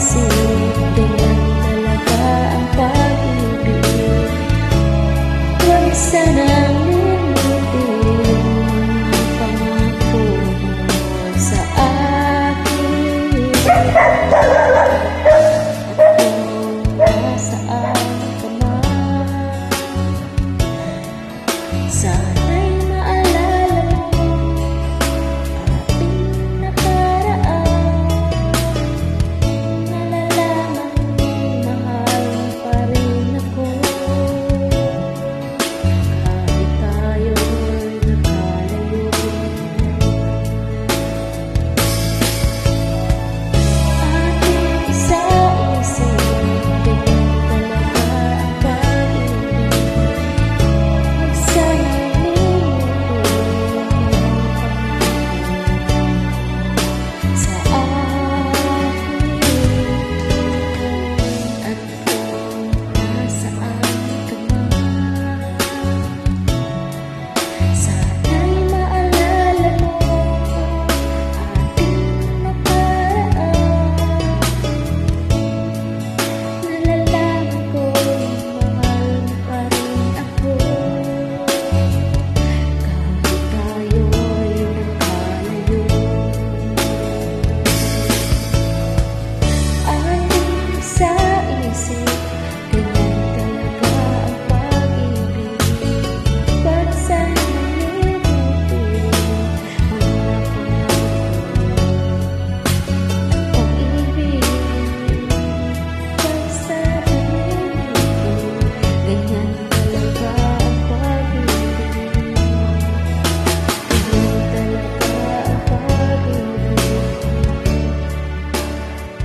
isip, ganyan talaga ang pag-ibig. Huwag sanang limutin ang pangako mo sa akin. Nasaan ka man, sana'y maalala mo ating nakaraan. Nalalaman mong mahal mo pa rin ako, kahit tayo'y nakalayo. Ating isa-isip, ganyan talaga ang pag-ibig. Huwag sana'y limutin sa akin. At kung nasaan ka man, sana'y maalala mo ating nakaraan. Nalalaman kong mahal mo pa rin ako, kahit tayo'y nakalayo. Ating isa-isip, ganyan talaga ang pag-ibig. Huwag sanang limutin ang mga pag-ibig. Huwag sanang limutin, ganyan talaga ang pag-ibig.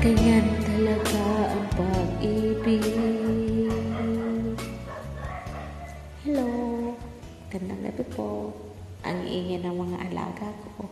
Ganyan talaga ang pag-ibig. Hello, gandang gabi po. Ang ingay ng mga alaga ko.